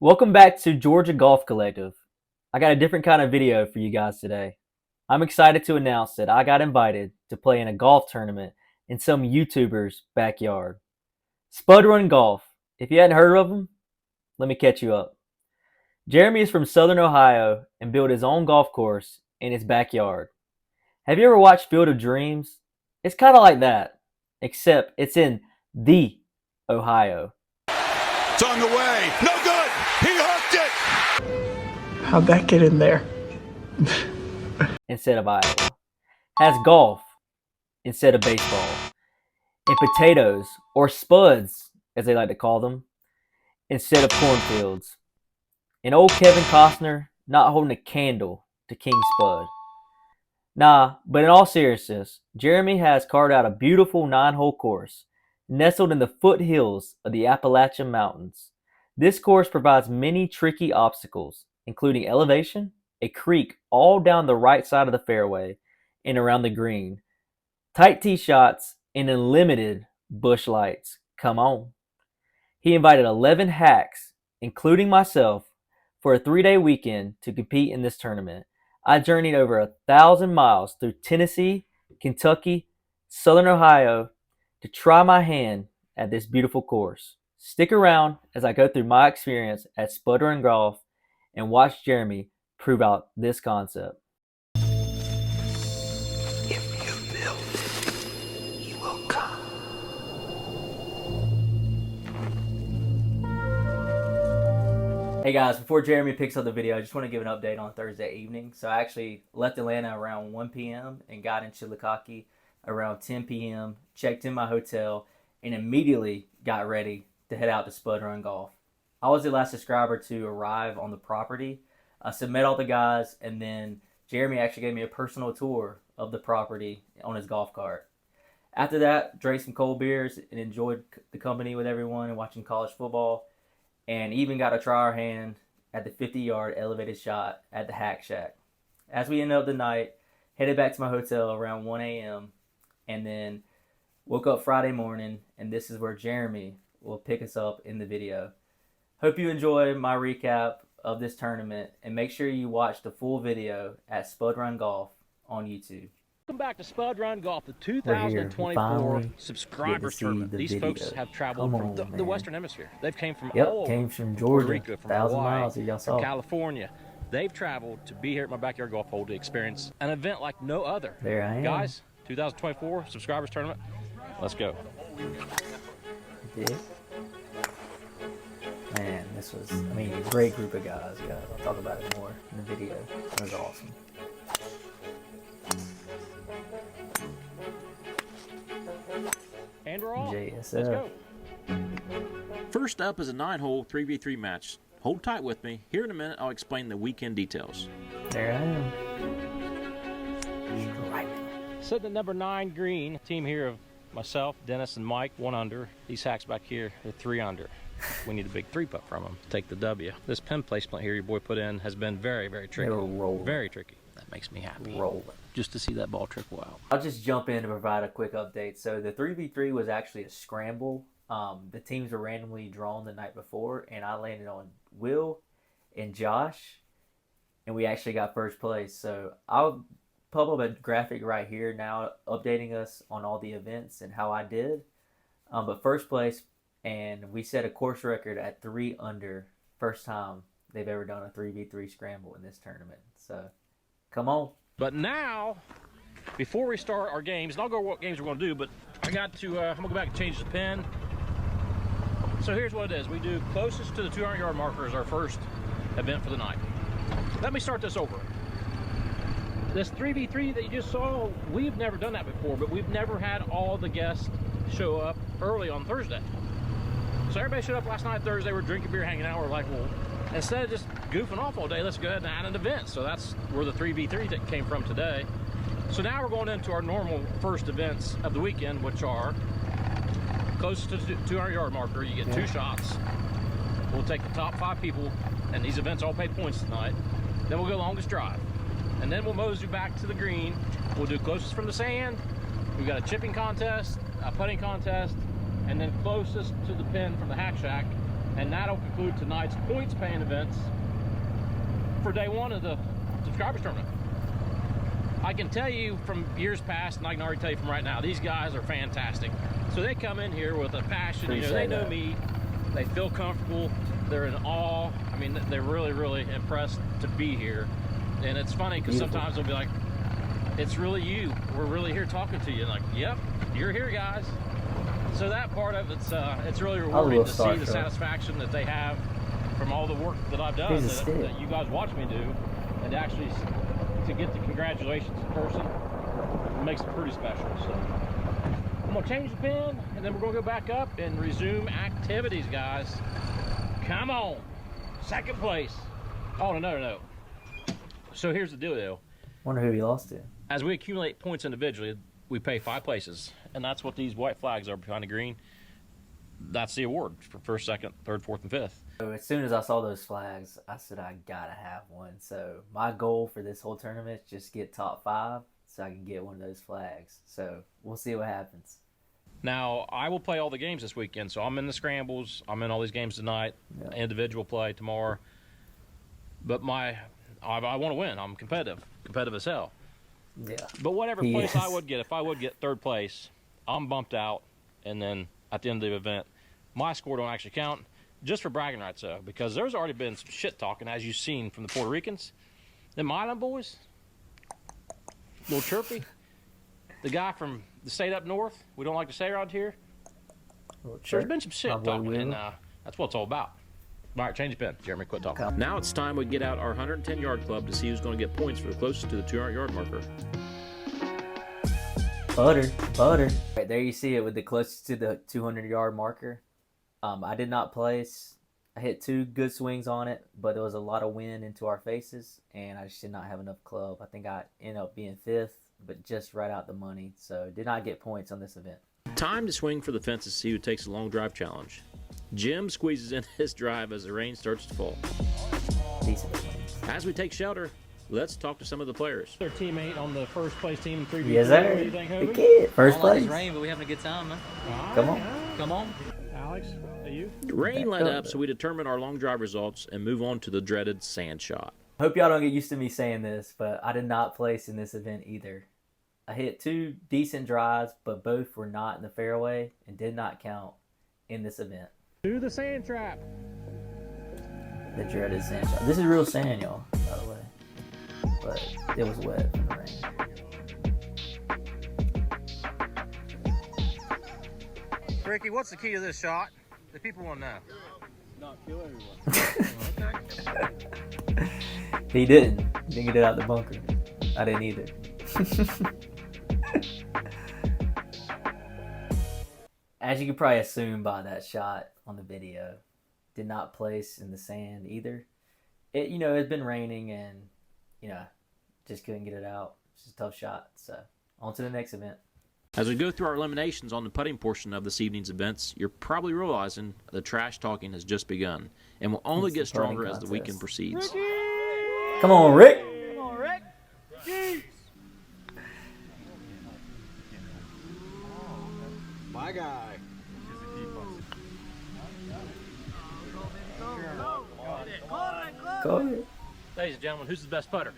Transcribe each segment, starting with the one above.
Welcome back to Georgia Golf Collective. I got a different kind of video for you guys today. I'm excited to announce that I got invited to play in a golf tournament in some YouTuber's backyard. Spud Run Golf. If you hadn't heard of them, let me catch you up. Jeremy is from Southern Ohio and built his own golf course in his backyard. Have you ever watched Field of Dreams? It's kind of like that, except it's in the Ohio. It's on the way. No good. He hooked it. How'd that get in there? Instead of Iowa. Has golf instead of baseball. And potatoes, or spuds, as they like to call them, instead of cornfields. And old Kevin Costner not holding a candle to King Spud. Nah, but in all seriousness, Jeremy has carved out a beautiful 9-hole course nestled in the foothills of the Appalachian Mountains. This course provides many tricky obstacles, including elevation, a creek all down the right side of the fairway and around the green, tight tee shots, and unlimited bush lights. Come on. He invited 11 hacks, including myself, for a 3-day weekend to compete in this tournament. I journeyed over 1,000 miles through Tennessee, Kentucky, Southern Ohio to try my hand at this beautiful course. Stick around as I go through my experience at Spud Run Golf and watch Jeremy prove out this concept. If you build it, he will come. Hey guys, before Jeremy picks up the video, I just want to give an update on Thursday evening. So I actually left Atlanta around 1 p.m. and got in Chillicothe around 10 p.m., checked in my hotel, and immediately got ready to head out to Spud Run Golf. I was the last subscriber to arrive on the property. I met all the guys, and then Jeremy actually gave me a personal tour of the property on his golf cart. After that, drank some cold beers and enjoyed the company with everyone and watching college football, and even got to try our hand at the 50-yard elevated shot at the Hack Shack. As we ended up the night, headed back to my hotel around 1 a.m., and then woke up Friday morning, and this is where Jeremy will pick us up in the video. Hope you enjoy my recap of this tournament, and make sure you watch the full video at Spud Run Golf on YouTube. Welcome back to Spud Run Golf, the We're here. 2024 Finally subscribers get to see tournament. the These video. folks have traveled Come from on, the man. Western Hemisphere. They've came from Yep, all over. came from Puerto Georgia, Rico, from 1,000 Hawaii, miles that y'all from saw. California. They've traveled to be here at my backyard golf hole to experience an event like no other. There I am. Guys, 2024 subscribers tournament. Let's go. Yeah. Man, this was, a great group of guys. I'll talk about it more in the video. It was awesome. And we're off. JSF. Let's go. First up is a 9-hole 3v3 match. Hold tight with me. Here in a minute, I'll explain the weekend details. There I am. Right. Sitting at number 9 green, team here of myself, Dennis, and Mike, 1 under. These hacks back here, they're 3 under. We need a big 3-putt from them to take the W. This pin placement here your boy put in has been very, very tricky. They were rolling. Very tricky. That makes me happy. Rolling. Just to see that ball trickle out. I'll just jump in to provide a quick update. So the 3v3 was actually a scramble. The teams were randomly drawn the night before, and I landed on Will and Josh, and we actually got first place. So I'll publish a graphic right here now updating us on all the events and how I did. But first place, and we set a course record at 3 under. First time they've ever done a 3v3 scramble in this tournament. So come on. But now, before we start our games, and I'll go over what games we're going to do, but I got to, I'm going to go back and change the pin. So here's what it is. We do closest to the 200-yard marker as our first event for the night. Let me start this over. This 3v3 that you just saw, we've never done that before, but we've never had all the guests show up early on Thursday. So everybody showed up last night, Thursday, we're drinking beer, hanging out, we're like, well, instead of just goofing off all day, let's go ahead and add an event. So that's where the 3v3 that came from today. So now we're going into our normal first events of the weekend, which are close to the 200-yard marker. You get 2 shots. We'll take the top 5 people, and these events all pay points tonight. Then we'll go longest drive. And then we'll mosey back to the green. We'll do closest from the sand. We've got a chipping contest, a putting contest, and then closest to the pin from the Hack Shack And that'll conclude tonight's points paying events for day one of the subscribers tournament. I can tell you from years past, and I can already tell you from right now, these guys are fantastic. So they come in here with a passion. You know, they know me. They feel comfortable. They're in awe. I mean, they're really, really impressed to be here. And it's funny because sometimes they'll be like, "It's really you. We're really here talking to you." And like, "Yep, you're here, guys." So that part of it's really rewarding to see the satisfaction that they have from all the work that I've done, that you guys watch me do, and actually to get the congratulations in person, it makes it pretty special. So I'm gonna change the pin, and then we're gonna go back up and resume activities, guys. Come on, second place. Oh no. So here's the deal. Wonder who he lost to. As we accumulate points individually, we pay 5 places, and that's what these white flags are behind the green. That's the award for first, second, third, fourth, and fifth. So as soon as I saw those flags, I said I gotta have one. So my goal for this whole tournament is just get top 5 so I can get one of those flags. So we'll see what happens. Now, I will play all the games this weekend, so I'm in the scrambles. I'm in all these games tonight, individual play tomorrow. But I want to win. I'm competitive as hell. Yeah. But whatever place I would get, if I would get third place, I'm bumped out, and then at the end of the event, my score don't actually count, just for bragging rights though, because there's already been some shit talking, as you've seen from the Puerto Ricans. Them island boys, little chirpy. The guy from the state up north, we don't like to say around here. There's been some shit talking, and that's what it's all about. All right, change the pin. Jeremy, quit talking. Now it's time we get out our 110-yard club to see who's going to get points for the closest to the 200-yard marker. Butter. Right there you see it with the closest to the 200-yard marker. I did not place. I hit 2 good swings on it, but there was a lot of wind into our faces, and I just did not have enough club. I think I ended up being 5th, but just right out the money, so did not get points on this event. Time to swing for the fences to see who takes the long drive challenge. Jim squeezes in his drive as the rain starts to fall. Decent. As we take shelter, let's talk to some of the players. Their teammate on the first place team in 3v3. Yes, sir. What do you think, The kid. First place. It's rain, but we having a good time, man. Come on. Alex, are you? Rain let up, so we determine our long drive results and move on to the dreaded sand shot. Hope y'all don't get used to me saying this, but I did not place in this event either. I hit 2 decent drives, but both were not in the fairway and did not count in this event. Do the sand trap. The dreaded sand shot. This is real sand, y'all, by the way. But it was wet from the rain. Ricky, what's the key to this shot? The people want to know. Not kill everyone. He didn't. He didn't get it out the bunker. I didn't either. As you can probably assume by that shot on the video, did not place in the sand either. It's been raining and, just couldn't get it out. It's just a tough shot. So, on to the next event. As we go through our eliminations on the putting portion of this evening's events, you're probably realizing the trash talking has just begun and will only get stronger as the weekend proceeds. Come on, Rick. My guy. Go ahead. Ladies and gentlemen, who's the best putter?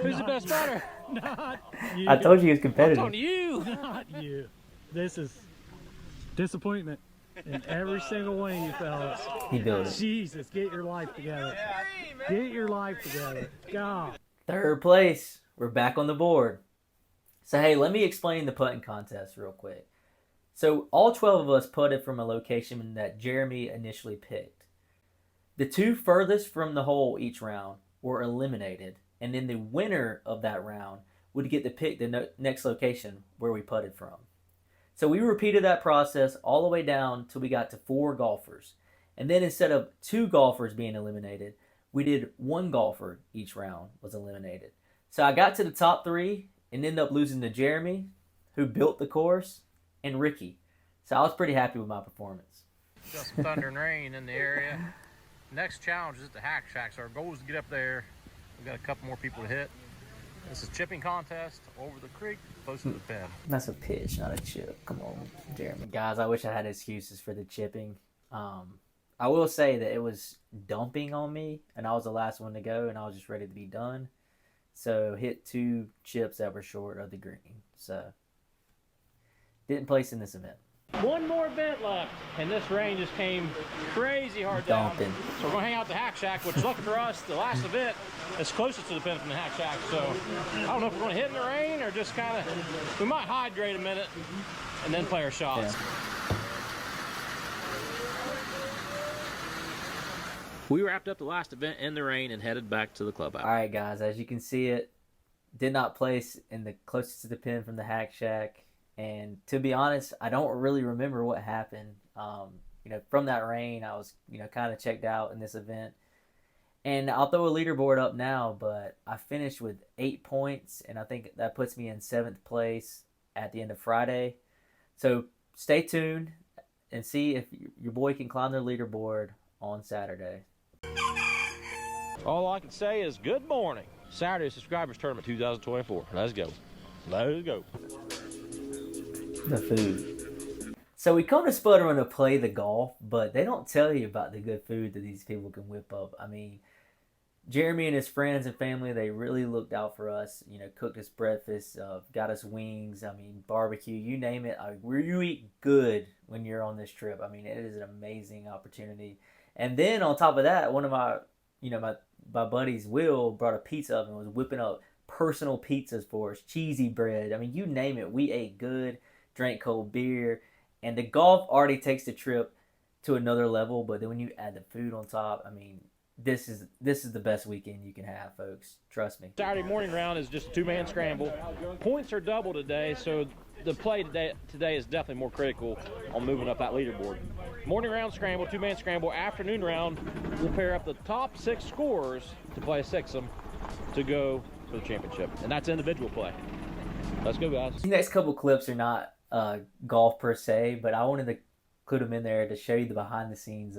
Who's the best putter? Not you. I told you he was competitive. On you. Not you. This is disappointment in every single one of you fellas. He built it. Jesus, get your life together. Get your life together. God. 3rd place. We're back on the board. So, hey, let me explain the putting contest real quick. So, all 12 of us putted from a location that Jeremy initially picked. The 2 furthest from the hole each round were eliminated, and then the winner of that round would get to pick the next location where we putted from. So we repeated that process all the way down till we got to 4 golfers. And then instead of 2 golfers being eliminated, we did 1 golfer each round was eliminated. So I got to the top 3 and ended up losing to Jeremy, who built the course, and Ricky. So I was pretty happy with my performance. Just thunder and rain in the area. Next challenge is at the Hack Shack. So our goal is to get up there. We've got a couple more people to hit. This is chipping contest over the creek, close to the pin. That's a pitch, not a chip. Come on, Jeremy. Guys, I wish I had excuses for the chipping. I will say that it was dumping on me, and I was the last one to go, and I was just ready to be done. So hit 2 chips that were short of the green. So didn't place in this event. One more event left, and this rain just came crazy hard down. Dumping. So we're going to hang out at the Hack Shack, which lucky for us, the last event is closest to the pin from the Hack Shack. So I don't know if we're going to hit in the rain or just kind of, we might hydrate a minute and then play our shots. Yeah. We wrapped up the last event in the rain and headed back to the clubhouse. All right, guys, as you can see, it did not place in the closest to the pin from the Hack Shack. And to be honest, I don't really remember what happened. From that rain, I was, kind of checked out in this event. And I'll throw a leaderboard up now, but I finished with 8 points, and I think that puts me in 7th place at the end of Friday. So stay tuned and see if your boy can climb the leaderboard on Saturday. All I can say is good morning. Saturday Subscribers Tournament 2024. Let's go. Let's go. The food. So we come to Spud Run to play the golf, but they don't tell you about the good food that these people can whip up. I mean, Jeremy and his friends and family, they really looked out for us. Cooked us breakfast, got us wings. I mean, barbecue, you name it. You eat good when you're on this trip. I mean, it is an amazing opportunity. And then on top of that, one of my buddies, Will, brought a pizza oven and was whipping up personal pizzas for us, cheesy bread. I mean, you name it. We ate good, drank cold beer, and the golf already takes the trip to another level. But then when you add the food on top, I mean, this is the best weekend you can have, folks. Trust me. Saturday morning round is just a 2-man scramble. Points are double today, so the play today is definitely more critical on moving up that leaderboard. Morning round scramble, 2-man scramble. Afternoon round, we'll pair up the top 6 scorers to play a six'em to go for the championship, and that's individual play. Let's go, guys. The next couple clips are not golf per se, but I wanted to include them in there to show you the behind the scenes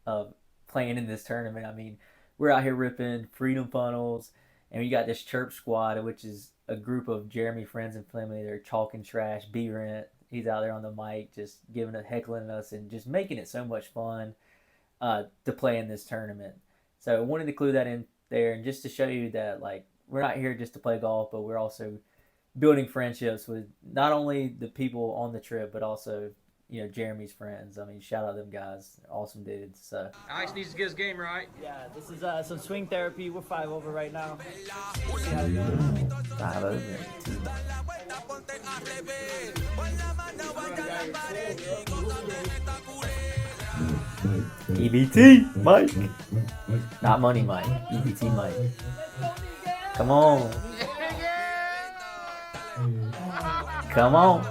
of playing in this tournament. I mean, we're out here ripping freedom funnels, and we got this chirp squad, which is a group of Jeremy friends and family. They're talking trash. B-Rent, he's out there on the mic just heckling us and just making it so much fun to play in this tournament. So I wanted to include that in there, and just to show you that, like, we're not here just to play golf, but we're also building friendships with not only the people on the trip, but also, Jeremy's friends. I mean, shout out them guys. Awesome dudes. So Alex needs to get his game right. Yeah, this is some swing therapy. We're 5 over right now. 5 over. EBT Mike. Not Money Mike. EBT Mike. Come on. Come on.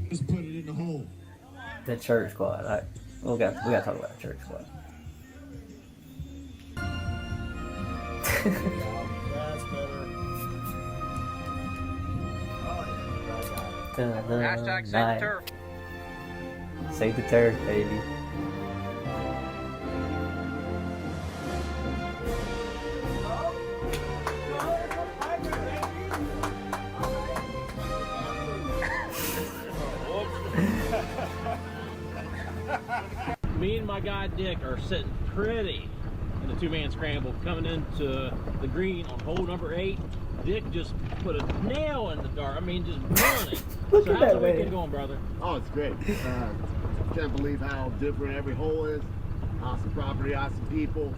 Let's put it in the hole. The church squad. We got to talk about the church squad. Hashtag save the turf. Save the turf, baby. Me and my guy Dick are sitting pretty in the 2-man scramble coming into the green on hole number 8. Dick just put a nail in the dart. I mean, just running. So how's the weekend going, brother? Oh, it's great. Can't believe how different every hole is. Awesome property, awesome people.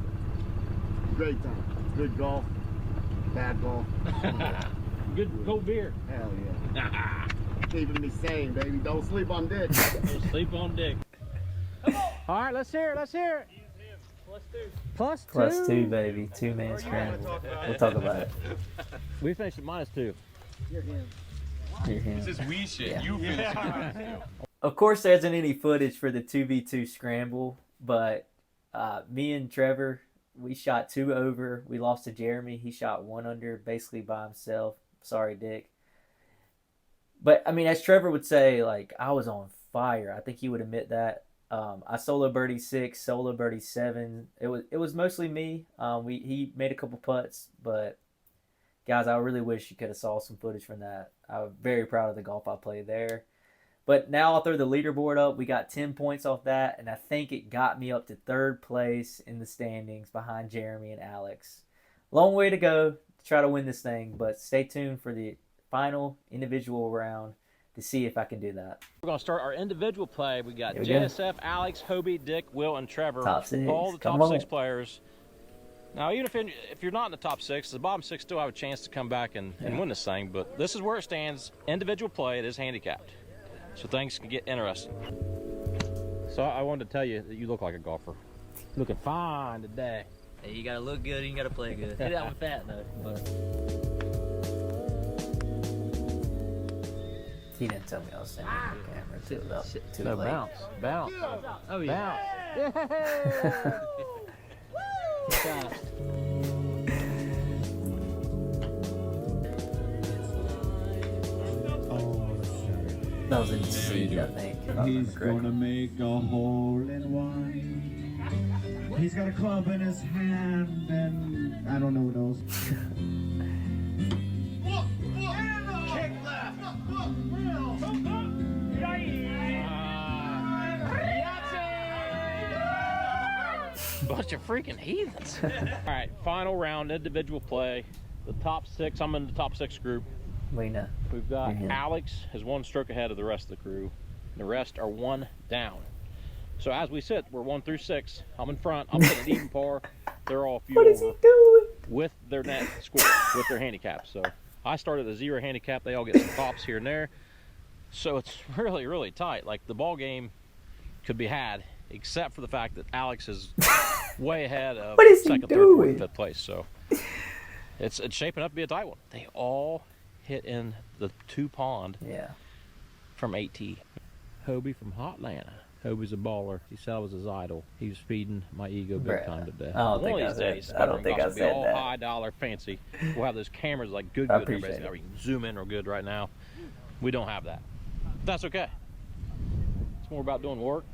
Great time. Good golf. Bad golf. Good cold beer. Hell yeah. Keeping me sane, baby. Don't sleep on Dick. Don't sleep on Dick. All right, let's hear it. Let's hear it. Plus two. Plus 2, baby. 2-man scramble. We'll talk about it. We finished at -2. You're him. This is we shit. Yeah. You finished it. Of course, there isn't any footage for the 2v2 scramble, but me and Trevor, we shot 2 over. We lost to Jeremy. He shot 1 under, basically by himself. Sorry, Dick. But, I mean, as Trevor would say, like, I was on fire. I think he would admit that. I solo birdie 6, solo birdie 7. It was mostly me. He made a couple putts, but guys, I really wish you could have saw some footage from that. I'm very proud of the golf I played there. But now I'll throw the leaderboard up. We got 10 points off that, and I think it got me up to 3rd place in the standings behind Jeremy and Alex. Long way to go to try to win this thing, but stay tuned for the final individual round to see if I can do that. We're going to start our individual play. We got Here we JSF, Alex, Hobie, Dick, Will, and Trevor. Top 6. All the Come top on. 6 players. Now, even if you're not in the top 6, the bottom 6 still have a chance to come back and win this thing. But this is where it stands. Individual play, it is handicapped. So things can get interesting. So I wanted to tell you that you look like a golfer. Looking fine today. Hey, you gotta look good and you gotta play good. Hit that with that though. But He didn't tell me I was standing on the camera too No, late. bounce. oh yeah. Bounce. Yeah. That was in the seed, I think. if I remember He's correctly. gonna make a hole in one. He's got a club in his hand, and I don't know what else. Bunch of freaking heathens. All right, final round, individual play. The top 6, I'm in the top 6 group. We know. We've got Mhm. Alex is 1 stroke ahead of the rest of the crew. The rest are 1 down. So as we sit, we're 1 through 6. I'm in front. I'm sitting at even par. They're all a few What is he over doing? with their net score, with their handicap. So I started at a 0 handicap. They all get some pops here and there. So it's really, really tight. Like the ball game could be had, except for the fact that Alex is way ahead of What is he 2nd, 3rd, doing? 4th, 5th place. So it's shaping up to be a tight one. They all hit in the 2 pond Yeah. from 8T. Hobie from Hotlanta. Hobie's a baller. He said I was his idol. He was feeding my ego big Bruh. time today. I don't think One I of these said- days, I don't think I Sputter and Goss will be said all that. high dollar fancy. We'll have those cameras like good. I Everybody's appreciate got it. we can zoom in real good right now. We don't have that. That's okay. It's more about doing work,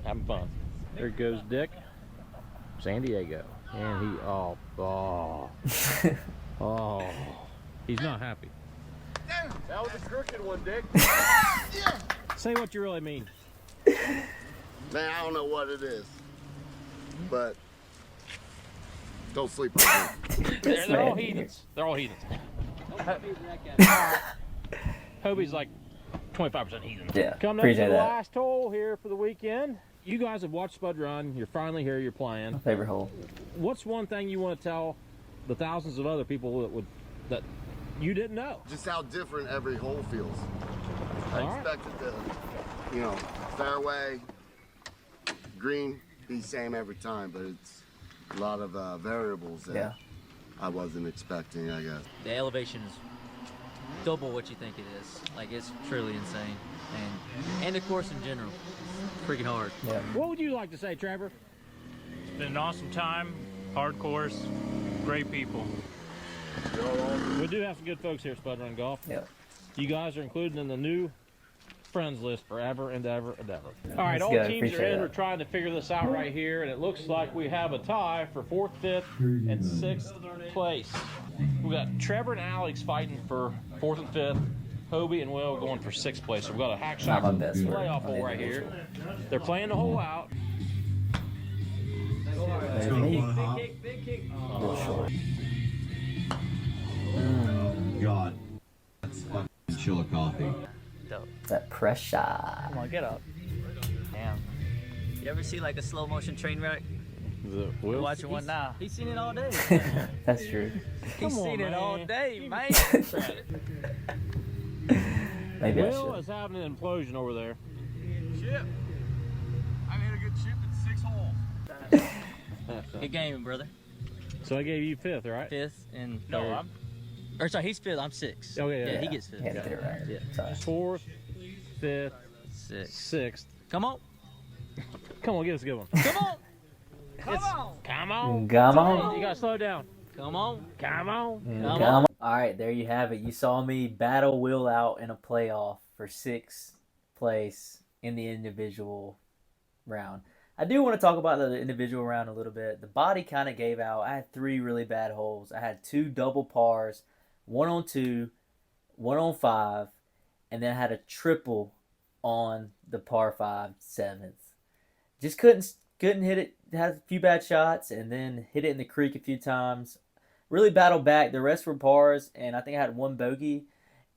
having fun. There goes Dick, San Diego, and he he's not happy. That was a crooked one, Dick. Say what you really mean. Man, I don't know what it is, but don't sleep on me. They're all man. heathens. They're all heathens. Hobie's like 25% heathen. Yeah, Coming up to appreciate the that. last hole here for the weekend. You guys have watched Spud run. You're finally here. You're playing. Favorite hole. What's one thing you want to tell the thousands of other people that you didn't know? Just how different every hole feels. I All right. expected the, fairway, green, be same every time, but it's a lot of variables that Yeah. I wasn't expecting, I guess. the elevation is double what you think it is. Like it's truly insane. And the course in general. It's freaking hard. Yeah. What would you like to say, Trevor? It's been an awesome time, hard course, great people. We do have some good folks here at Spud Run Golf. Yeah. You guys are included in the new friends list forever and ever and ever. All right, That's all good. teams are Appreciate in. that. We're trying to figure this out right here, and it looks like we have a tie for 4th, 5th, and 6th place. We got Trevor and Alex fighting for 4th and 5th. Hobie and Will going for 6th place. So we've got a hack shot Not my best work playoff on hole the right here. individual. They're playing the hole out. Big kick. A little short. God. That's fucking chill coffee. That pressure. Come on, get up. Damn. You ever see like a slow motion train wreck? We're watching one now. He's seen it all day. That's true. He's Come on, seen it all man. day, man. Maybe I Will should. is having an implosion over there. Chip. I made a good chip in 6 holes. Good game, brother. So I gave you 5th, right? 5th and 3rd. No, I'm Or sorry, he's 5th. I'm 6th. Oh, yeah. he gets 5th. Yeah, get it right. Yeah. Sorry. 4th, 5th, 6th. 6th. Come on. Come on, give us a good one. Come on. Come on. Come on. Come on. You gotta slow down. Come on. Come on. Come on. All right, there you have it. You saw me battle Will out in a playoff for 6th place in the individual round. I do want to talk about the individual round a little bit. The body kind of gave out. I had 3 really bad holes. I had 2 double pars, 1 on 2, 1 on 5, and then I had a triple on the par 5 7th. Just couldn't hit it. Had a few bad shots, and then hit it in the creek a few times. Really battled back. The rest were pars, and I think I had 1 bogey.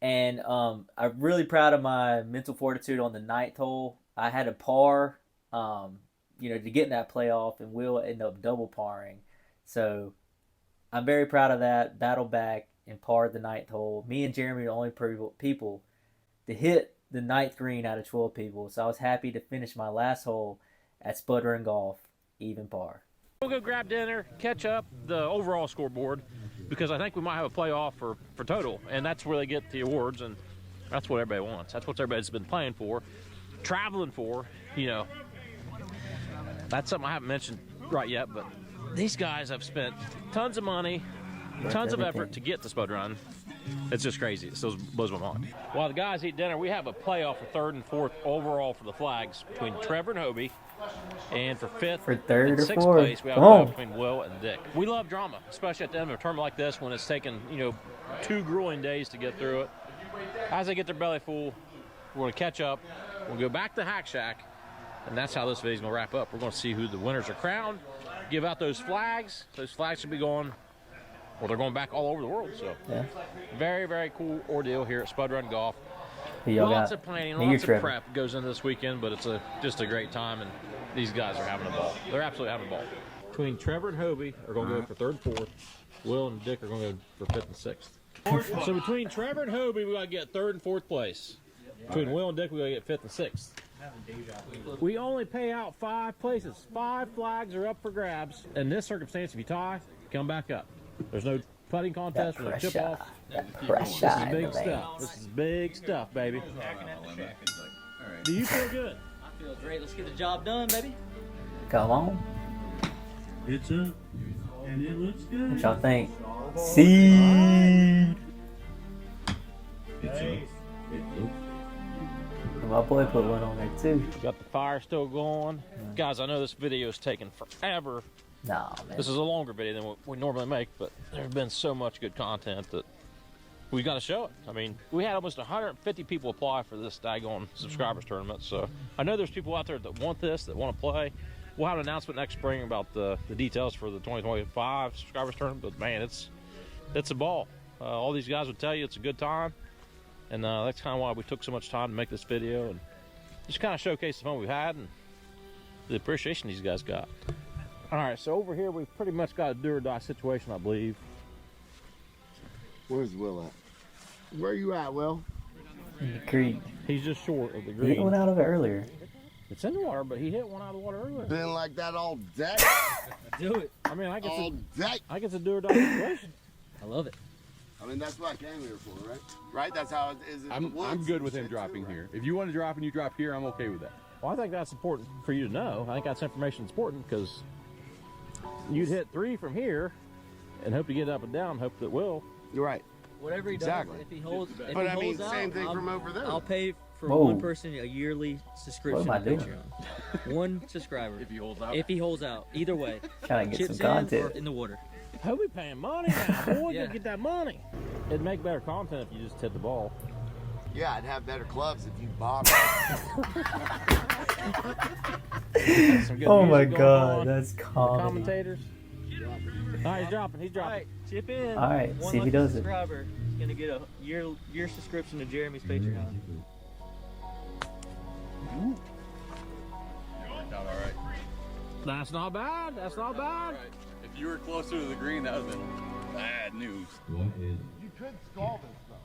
And I'm really proud of my mental fortitude on the 9th hole. I had a par, to get in that playoff, and Will ended up double parring. So I'm very proud of that. Battled back and parred the 9th hole. Me and Jeremy are the only people to hit the 9th green out of 12 people. So I was happy to finish my last hole at Spud Run Golf, even par. We'll go grab dinner, catch up the overall scoreboard, because I think we might have a playoff for total, and that's where they get the awards, and that's what everybody wants. That's what everybody's been playing for, traveling for, That's something I haven't mentioned right yet, but these guys have spent tons of money, tons of effort to get to Spud Run. It's just crazy. It still blows my mind. While the guys eat dinner, we have a playoff for 3rd and 4th overall for the flags between Trevor and Hobie. And for 5th for 3rd and or 6th 4th. place, we have a playoff between Will and Dick. We love drama, especially at the end of a tournament like this when it's taken, 2 grueling days to get through it. As they get their belly full, we're going to catch up. We'll go back to Hack Shack, and that's how this video's going to wrap up. We're going to see who the winners are crowned, give out those flags. Those flags should be going, well, they're going back all over the world. So, yeah. Very, very cool ordeal here at Spud Run Golf. Lots of planning, lots of prep goes into this weekend, but it's just a great time, and these guys are having a ball. They're absolutely having a ball. Between Trevor and Hobie are going to go for 3rd and 4th. Will and Dick are going to go for 5th and 6th. So between Trevor and Hobie, we got to get 3rd and 4th place. Between Will and Dick, we got to get 5th and 6th. We only pay out 5 places. 5 flags are up for grabs. In this circumstance, if you tie, come back up. There's no putting contest or no chip off. This is big stuff. This is big stuff, baby. Do you feel good? I feel great. Let's get the job done, baby. Come on. It's up, and it looks good. What y'all think? Seed. It's up. It looks. My boy put one on there too. Got the fire still going. Guys, I know this video is taking forever. Nah, man. This is a longer video than what we normally make, but there's been so much good content that we got to show it. I mean, we had almost 150 people apply for this daggone subscribers tournament, so I know there's people out there that want this, that want to play. We'll have an announcement next spring about the details for the 2025 subscribers tournament, but man, it's a ball. All these guys would tell you it's a good time, and that's kind of why we took so much time to make this video and just kind of showcase the fun we've had and the appreciation these guys got. All right, so over here we've pretty much got a do or die situation, I believe. Where's Will at? Where you at, Will? In the creek. He's just short of the He green. hit one out of it earlier. It's in the water, but he hit one out of the water earlier. Been like that all day. Do it. I mean, I all day. guess a do or die situation. I love it. I mean, that's what I came here for, right? Right? That's how it is. I'm good with him dropping here. If you want to drop and you drop here, I'm okay with that. Well, I think that's important for you to know. I think that's information that's important because you'd hit 3 from here and hope to get up and down, hope that Will. You're right. Whatever he Exactly. does, if he holds, if But he I mean, holds same out, thing from over there. I'll pay for Whoa. one person a yearly subscription What am to I doing? Patreon. One subscriber. If he holds out. If he holds out, either way. Trying to get Chips some in or content. in the water. Hope we paying money now, boy. Yeah. Get that money. It'd make better content if you just hit the ball. Yeah, I'd have better clubs if you bought Some good Oh my music going god, on. that's The comedy. commentators. All right, he's dropping. He's All dropping. right, chip in. All right, One see if he lucky does it. subscriber is gonna get a year subscription to Jeremy's Patreon. All right. That's not bad. That's not bad. If you were closer to the green, that would have been bad news. You could stall this stuff.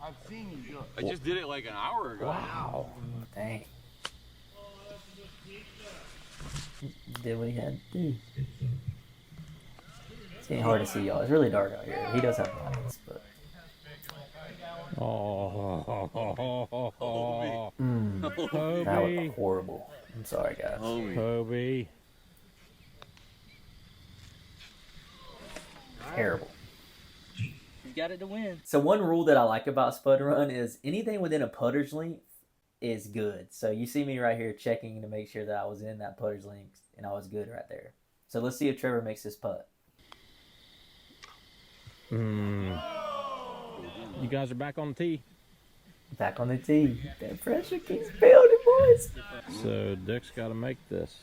I've seen you do it. I just did it like an hour ago. Wow. Dang. Did what he had to do. It's getting hard to see, y'all. It's really dark out here. He does have lights, but. Oh. That was Hobie. horrible. I'm sorry, guys. Hobie. Terrible. You got it to win. So one rule that I like about Spud Run is anything within a putter's length is good. So you see me right here checking to make sure that I was in that putter's length, and I was good right there. So let's see if Trevor makes this putt. You guys are back on the tee. Back on the tee. That pressure keeps building, boys. So Dick's got to make this.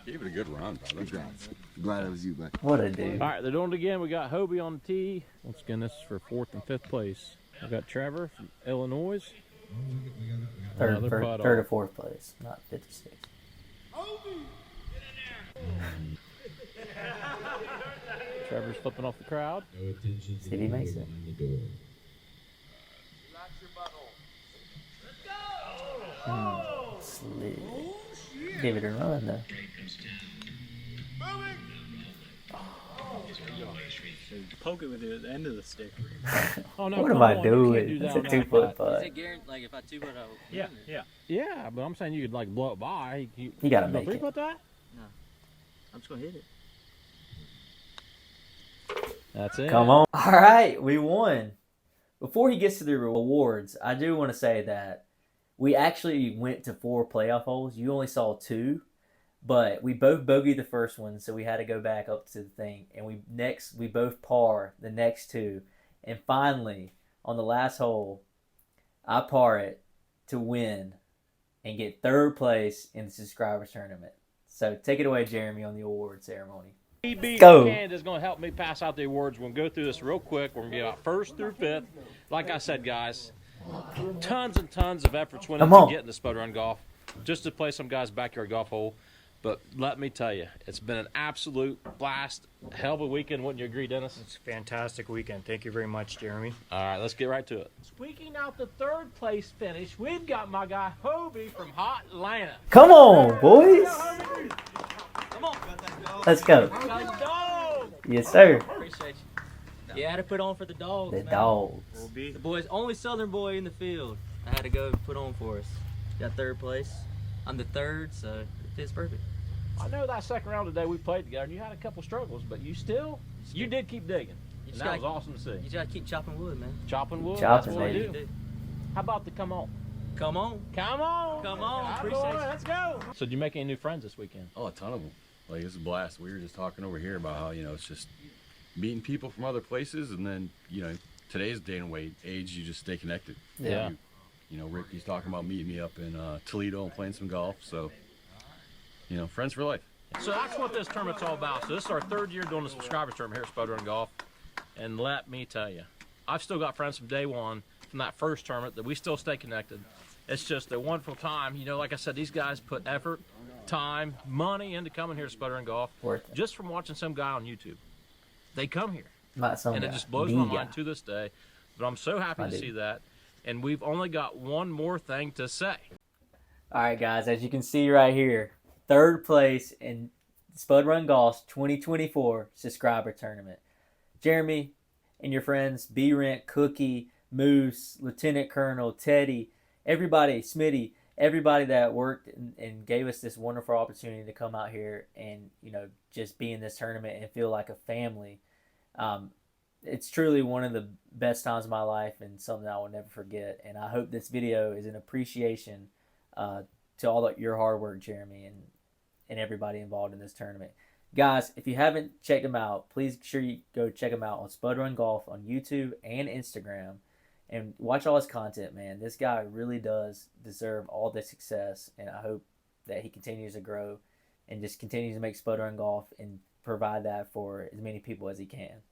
Gave it a good run, brother. Glad it was you, man. What a dude. All right, they're doing it again. We got Hobie on the tee. Once again, this is for 4th and 5th place. We got Trevor from Illinois. Third Another putt or off. 4th place, not 56. Trevor's flipping off the crowd. See if he makes it. Slid. Gave it a run, though. Poke it with the end of the stick. Oh, no, What come am I on, you can't doing? do That's that a on that 2-foot putt. Is putt. it guaranteed? Like if I 2-putt, I'll Yeah, win it? yeah. Yeah, but I'm saying you could like blow it by. You gotta make it. 3-putt that? I'm just gonna hit it. That's it. Come on. All right, we won. Before he gets to the rewards, I do want to say that we actually went to 4 playoff holes. You only saw 2, but we both bogeyed the first one, so we had to go back up to the thing. And we both par the next 2. And finally, on the last hole, I par it to win and get 3rd place in the subscriber tournament. So take it away, Jeremy, on the award ceremony. BB Go. Canned is going to help me pass out the awards. We're going to go through this real quick. We're going to give out 1st through 5th. Like I said, guys, tons and tons of efforts went into getting the Spud Run Golf just to play some guy's backyard golf hole. But let me tell you, it's been an absolute blast. Hell of a weekend. Wouldn't you agree, Dennis? It's a fantastic weekend. Thank you very much, Jeremy. All right, let's get right to it. Squeaking out the 3rd place finish, we've got my guy Hobie from Hot Atlanta. Come on, boys. Come on. Let's go. Dog. Yes, sir. Appreciate you. Yeah, I had to put on for the dogs, The man. dogs. The boys, only Southern boy in the field. I had to go put on for us. Got 3rd place. I'm the 3rd, so it fits perfect. I know that second round today we played together, and you had a couple struggles, but you did keep digging. And that was awesome to see. You just gotta keep chopping wood, man. Chopping wood, Chopping, that's what we baby. do. How about the come on? Come on. Come on. Come on. Come Appreciate on, you. let's go. So did you make any new friends this weekend? Oh, a ton of them. Like, it's a blast. We were just talking over here about how, it's just meeting people from other places, and then, today's day and age, you just stay connected. Yeah. Ricky's talking about meeting me up in Toledo and playing some golf, so, friends for life. So that's what this tournament's all about. So this is our 3rd year doing the subscriber tournament here at Spud Run Golf. And let me tell you, I've still got friends from day one from that first tournament that we still stay connected. It's just a wonderful time. Like I said, these guys put effort, time, money into coming here to Spud Run Golf Worth it. just from watching some guy on YouTube. They come here. Not some And guy. it just blows The my guy. mind to this day. But I'm so happy I to do. see that. And we've only got one more thing to say. All right, guys, as you can see right here, 3rd place in Spud Run Golf's 2024 subscriber tournament. Jeremy and your friends, B-Rent, Cookie, Moose, Lieutenant Colonel, Teddy, everybody, Smitty, everybody that worked and gave us this wonderful opportunity to come out here and, just be in this tournament and feel like a family. It's truly one of the best times of my life and something I will never forget. And I hope this video is an appreciation to all your hard work, Jeremy, and everybody involved in this tournament. Guys, if you haven't checked them out, please sure you go check them out on Spud Run Golf on YouTube and Instagram. And watch all his content, man. This guy really does deserve all the success. And I hope that he continues to grow and just continues to make Spud Run Golf and provide that for as many people as he can.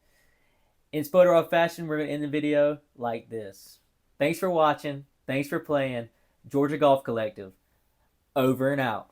In Spud Run fashion, we're going to end the video like this. Thanks for watching. Thanks for playing. Georgia Golf Collective. Over and out.